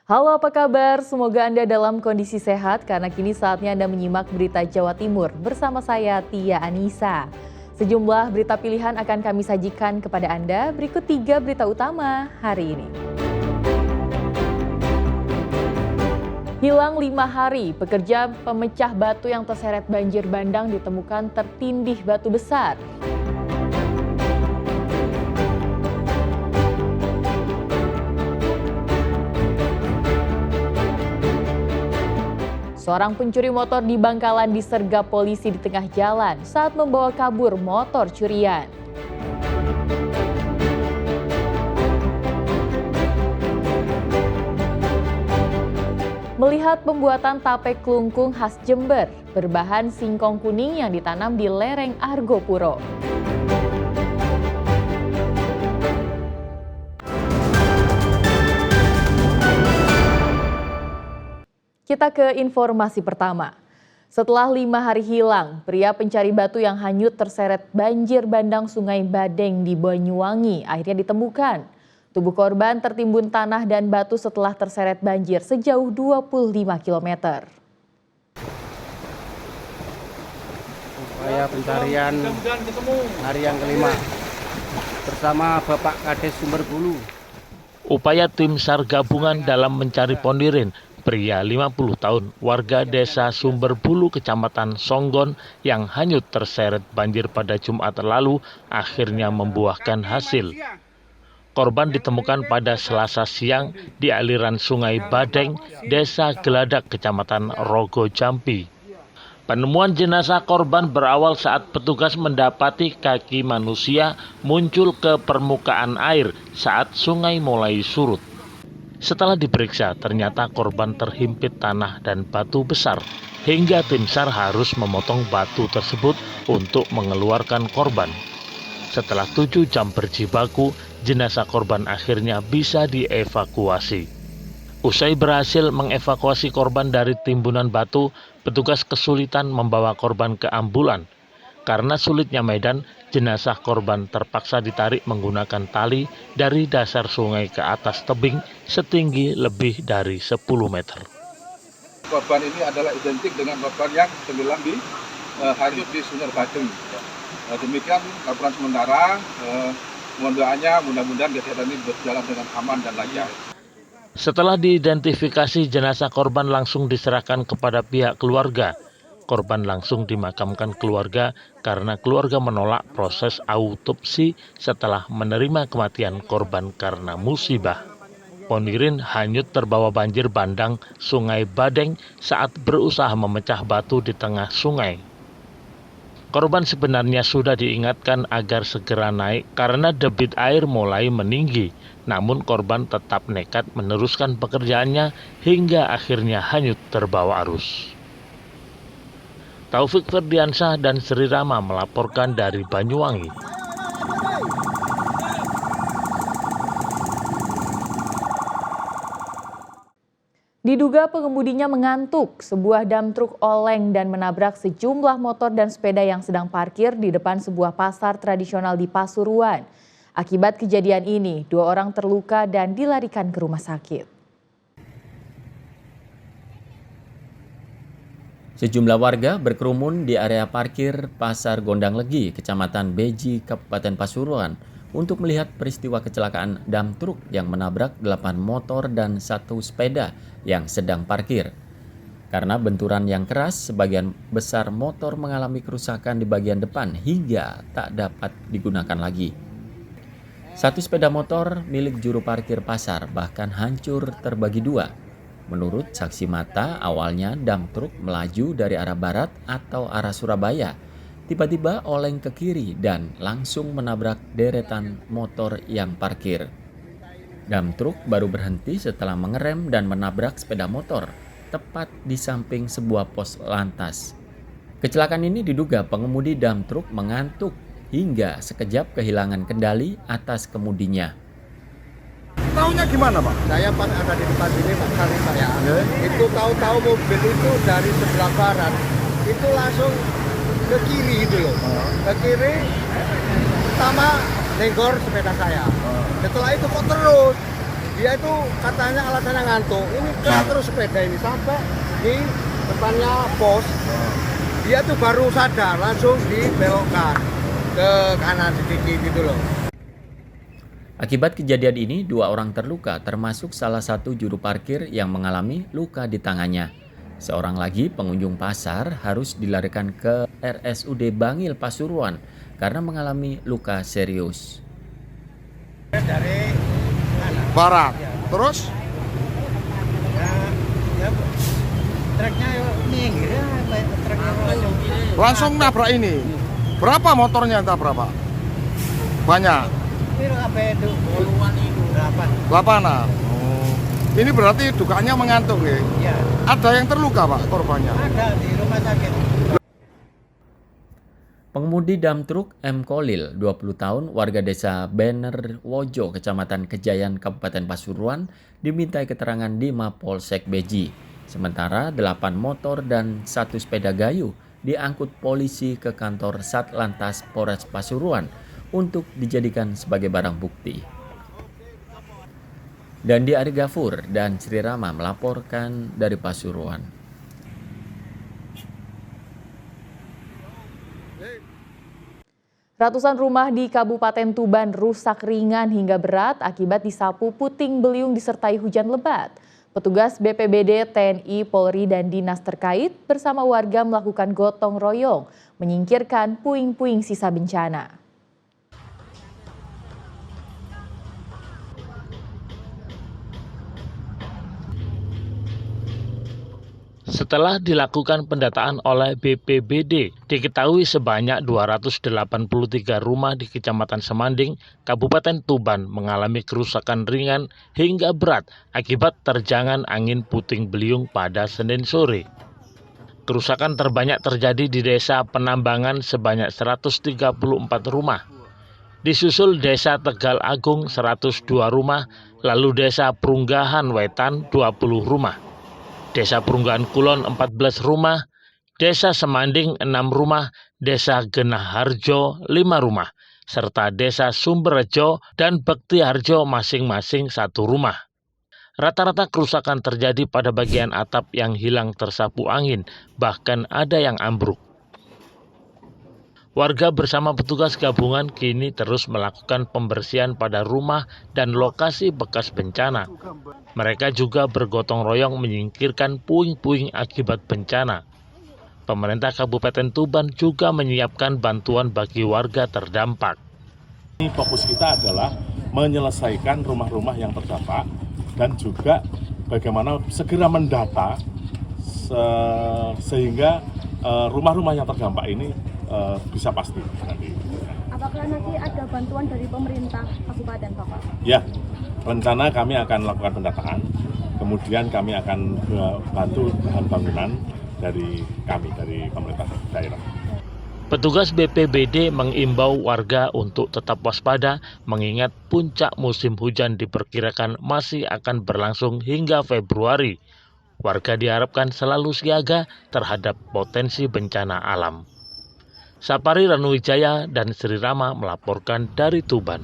Halo, apa kabar? Semoga Anda dalam kondisi sehat karena kini saatnya Anda menyimak berita Jawa Timur bersama saya Tia Anissa. Sejumlah berita pilihan akan kami sajikan kepada Anda. Berikut 3 berita utama hari ini. Hilang 5 hari, pekerja pemecah batu yang terseret banjir bandang ditemukan tertindih batu besar. Seorang pencuri motor di Bangkalan disergap polisi di tengah jalan saat membawa kabur motor curian. Melihat pembuatan tape kelungkung khas Jember berbahan singkong kuning yang ditanam di lereng Argopuro. Kita ke informasi pertama. Setelah 5 hari hilang, pria pencari batu yang hanyut terseret banjir bandang Sungai Badeng di Banyuwangi akhirnya ditemukan. Tubuh korban tertimbun tanah dan batu setelah terseret banjir sejauh 25 km. Upaya pencarian hari yang kelima bersama Bapak Kades Sumberbulu. Upaya tim SAR gabungan dalam mencari Pondirin, pria 50 tahun, warga desa Sumberbulu, Kecamatan Songgon yang hanyut terseret banjir pada Jumat lalu akhirnya membuahkan hasil. Korban ditemukan pada Selasa siang di aliran Sungai Badeng, Desa Geladak, Kecamatan Rogo Jampi. Penemuan jenazah korban berawal saat petugas mendapati kaki manusia muncul ke permukaan air saat sungai mulai surut. Setelah diperiksa, ternyata korban terhimpit tanah dan batu besar, hingga tim SAR harus memotong batu tersebut untuk mengeluarkan korban. Setelah 7 jam berjibaku, jenazah korban akhirnya bisa dievakuasi. Usai berhasil mengevakuasi korban dari timbunan batu, petugas kesulitan membawa korban ke ambulan. Karena sulitnya medan, jenazah korban terpaksa ditarik menggunakan tali dari dasar sungai ke atas tebing setinggi lebih dari 10 meter. Korban ini adalah identik dengan korban yang tenggelam di hanyut di Sungai Badeng. Demikian laporan sementara, mohon doanya mudah-mudahan kejadian ini berjalan dengan aman dan lancar. Setelah diidentifikasi, jenazah korban langsung diserahkan kepada pihak keluarga. Korban langsung dimakamkan keluarga karena keluarga menolak proses autopsi setelah menerima kematian korban karena musibah. Pondirin hanyut terbawa banjir bandang Sungai Badeng saat berusaha memecah batu di tengah sungai. Korban sebenarnya sudah diingatkan agar segera naik karena debit air mulai meninggi. Namun korban tetap nekat meneruskan pekerjaannya hingga akhirnya hanyut terbawa arus. Taufik Ferdiansyah dan Sri Rama melaporkan dari Banyuwangi. Diduga pengemudinya mengantuk, sebuah dam truk oleng dan menabrak sejumlah motor dan sepeda yang sedang parkir di depan sebuah pasar tradisional di Pasuruan. Akibat kejadian ini, 2 orang terluka dan dilarikan ke rumah sakit. Sejumlah warga berkerumun di area parkir Pasar Gondang Legi, Kecamatan Beji, Kabupaten Pasuruan, untuk melihat peristiwa kecelakaan dam truk yang menabrak 8 motor dan 1 sepeda yang sedang parkir. Karena benturan yang keras, sebagian besar motor mengalami kerusakan di bagian depan hingga tak dapat digunakan lagi. 1 sepeda motor milik juru parkir pasar bahkan hancur terbagi 2. Menurut saksi mata, awalnya dam truk melaju dari arah barat atau arah Surabaya. Tiba-tiba oleng ke kiri dan langsung menabrak deretan motor yang parkir. Dam truk baru berhenti setelah mengerem dan menabrak sepeda motor tepat di samping sebuah pos lantas. Kecelakaan ini diduga pengemudi dam truk mengantuk hingga sekejap kehilangan kendali atas kemudinya. Taunya gimana, Pak? Saya pas ada di depan sini, Pak, kali saya. Itu tahu-tahu mobil itu dari sebelah barat, itu langsung ke kiri gitu loh. Ke kiri, pertama nenggor sepeda saya. Setelah itu kok terus Dia itu katanya alasannya ngantuk. Ini terus sepeda ini sampai di depannya pos. Dia tuh baru sadar, langsung dibelokkan ke kanan sedikit gitu loh. Akibat kejadian ini, 2 orang terluka termasuk salah satu juru parkir yang mengalami luka di tangannya. Seorang lagi pengunjung pasar harus dilarikan ke RSUD Bangil Pasuruan karena mengalami luka serius. Dari barat, terus truknya minggir ya, truknya langsung nabrak ini. Berapa motornya, entah berapa? Banyak. Itu apa itu? Puluhan itu. 8-an. Oh. Ini berarti dugaannya mengantuk ya? Iya. Ada yang terluka Pak korbannya? Ada di rumah sakit. Pengemudi dam truk M. Kolil, 20 tahun, warga desa Benerwojo, Kecamatan Kejayan, Kabupaten Pasuruan, dimintai keterangan di Mapolsek Beji. Sementara 8 motor dan 1 sepeda gayu diangkut polisi ke kantor Satlantas Polres Pasuruan untuk dijadikan sebagai barang bukti. Dandi Ari Gafur dan Sri Rama melaporkan dari Pasuruan. Ratusan rumah di Kabupaten Tuban rusak ringan hingga berat akibat disapu puting beliung disertai hujan lebat. Petugas BPBD, TNI, Polri, dan dinas terkait bersama warga melakukan gotong royong menyingkirkan puing-puing sisa bencana. Setelah dilakukan pendataan oleh BPBD, diketahui sebanyak 283 rumah di Kecamatan Semanding, Kabupaten Tuban mengalami kerusakan ringan hingga berat akibat terjangan angin puting beliung pada Senin sore. Kerusakan terbanyak terjadi di Desa Penambangan sebanyak 134 rumah. Disusul Desa Tegal Agung 102 rumah, lalu Desa Perunggahan Wetan 20 rumah. Desa Perunggahan Kulon 14 rumah, Desa Semanding 6 rumah, Desa Genaharjo 5 rumah, serta Desa Sumberrejo dan Bektiharjo masing-masing 1 rumah. Rata-rata kerusakan terjadi pada bagian atap yang hilang tersapu angin, bahkan ada yang ambruk. Warga bersama petugas gabungan kini terus melakukan pembersihan pada rumah dan lokasi bekas bencana. Mereka juga bergotong royong menyingkirkan puing-puing akibat bencana. Pemerintah Kabupaten Tuban juga menyiapkan bantuan bagi warga terdampak. Fokus kita adalah menyelesaikan rumah-rumah yang terdampak dan juga bagaimana segera mendata sehingga rumah-rumah yang terdampak ini bisa pasti nanti. Apakah nanti ada bantuan dari pemerintah kabupaten, Bapak? Ya, rencana kami akan melakukan pendataan, kemudian kami akan bantu bahan bangunan dari pemerintah daerah. Petugas BPBD mengimbau warga untuk tetap waspada mengingat puncak musim hujan diperkirakan masih akan berlangsung hingga Februari. Warga diharapkan selalu siaga terhadap potensi bencana alam. Sapari Ranuwijaya dan Sri Rama melaporkan dari Tuban.